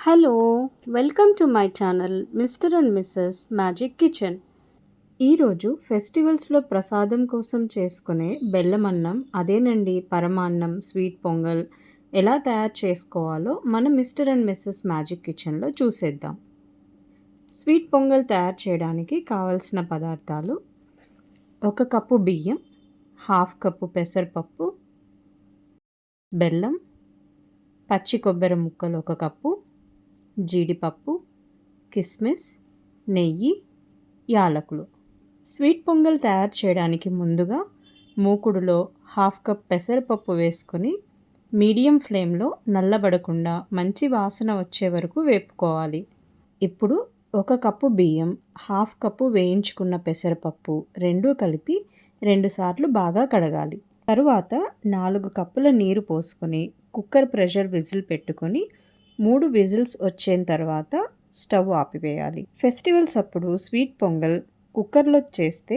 Hello! Welcome to my channel mister and missus magic kitchen. ఈరోజు ఫెస్టివల్స్‌లో ప్రసాదం కోసం చేసుకునే బెల్లమన్నం, అదేనండి పరమాన్నం, స్వీట్ పొంగల్ ఎలా తయారు చేసుకోవాలో మన మిస్టర్ అండ్ మిసెస్ మ్యాజిక్ కిచెన్‌లో చూసేద్దాం. స్వీట్ పొంగల్ తయారు చేయడానికి కావలసిన పదార్థాలు: 1 కప్పు బియ్యం, హాఫ్ కప్పు పెసరపప్పు, బెల్లం, పచ్చి కొబ్బరి ముక్కలు 1 కప్పు, జీడిపప్పు, కిస్మిస్, నెయ్యి, యాలకులు. స్వీట్ పొంగల్ తయారు చేయడానికి ముందుగా మూకుడులో హాఫ్ కప్ పెసరపప్పు వేసుకొని మీడియం ఫ్లేమ్లో నల్లబడకుండా మంచి వాసన వచ్చే వరకు వేపుకోవాలి. ఇప్పుడు 1 కప్పు బియ్యం, హాఫ్ కప్పు వేయించుకున్న పెసరపప్పు రెండూ కలిపి 2 సార్లు బాగా కడగాలి. తరువాత 4 కప్పుల నీరు పోసుకొని కుక్కర్ ప్రెషర్ విజిల్ పెట్టుకొని 3 విజిల్స్ వచ్చేన తర్వాత స్టవ్ ఆపివేయాలి. ఫెస్టివల్స్ అప్పుడు స్వీట్ పొంగల్ కుక్కర్లో చేస్తే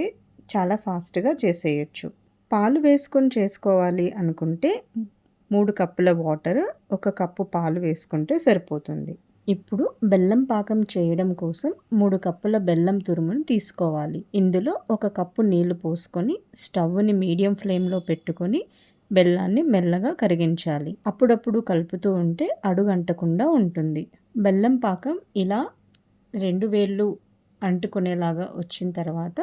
చాలా ఫాస్ట్గా చేసేయచ్చు. పాలు వేసుకొని చేసుకోవాలి అనుకుంటే 3 కప్పుల వాటర్, 1 కప్పు పాలు వేసుకుంటే సరిపోతుంది. ఇప్పుడు బెల్లం పాకం చేయడం కోసం 3 కప్పుల బెల్లం తురుమును తీసుకోవాలి. ఇందులో 1 కప్పు నీళ్లు పోసుకొని స్టవ్ని మీడియం ఫ్లేమ్లో పెట్టుకొని బెల్లాన్ని మెల్లగా కరిగించాలి. అప్పుడప్పుడు కలుపుతూ ఉంటే అడుగంటకుండా ఉంటుంది. బెల్లం పాకం ఇలా 2 వేళ్ళు అంటుకునేలాగా వచ్చిన తర్వాత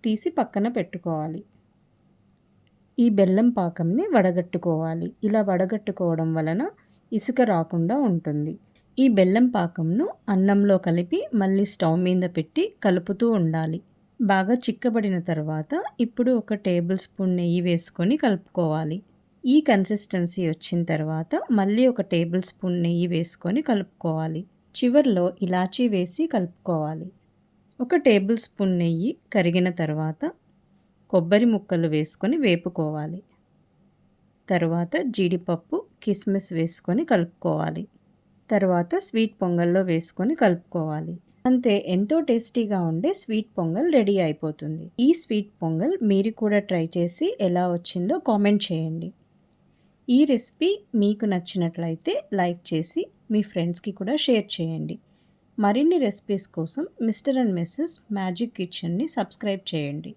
తీసి పక్కన పెట్టుకోవాలి. ఈ బెల్లం పాకంని వడగట్టుకోవాలి. ఇలా వడగట్టుకోవడం వలన ఇసుక రాకుండా ఉంటుంది. ఈ బెల్లం పాకంను అన్నంలో కలిపి మళ్ళీ స్టవ్ మీద పెట్టి కలుపుతూ ఉండాలి. బాగా చిక్కబడిన తర్వాత ఇప్పుడు 1 టేబుల్ స్పూన్ నెయ్యి వేసుకొని కలుపుకోవాలి. ఈ కన్సిస్టెన్సీ వచ్చిన తర్వాత మళ్ళీ 1 టేబుల్ స్పూన్ నెయ్యి వేసుకొని కలుపుకోవాలి. చివర్లో ఇలాచీ వేసి కలుపుకోవాలి. 1 టేబుల్ స్పూన్ నెయ్యి కరిగిన తర్వాత కొబ్బరి ముక్కలు వేసుకొని వేపుకోవాలి. తర్వాత జీడిపప్పు, కిస్మిస్ వేసుకొని కలుపుకోవాలి. తర్వాత స్వీట్ పొంగల్లో వేసుకొని కలుపుకోవాలి. అంతే, ఎంతో టేస్టీగా ఉండే స్వీట్ పొంగల్ రెడీ అయిపోతుంది. ఈ స్వీట్ పొంగల్ మీరు కూడా ట్రై చేసి ఎలా వచ్చిందో కామెంట్ చేయండి. ఈ రెసిపీ మీకు నచ్చినట్లయితే లైక్ చేసి మీ ఫ్రెండ్స్కి కూడా షేర్ చేయండి. మరిన్ని రెసిపీస్ కోసం మిస్టర్ అండ్ మిసెస్ మ్యాజిక్ కిచెన్ని సబ్స్క్రైబ్ చేయండి.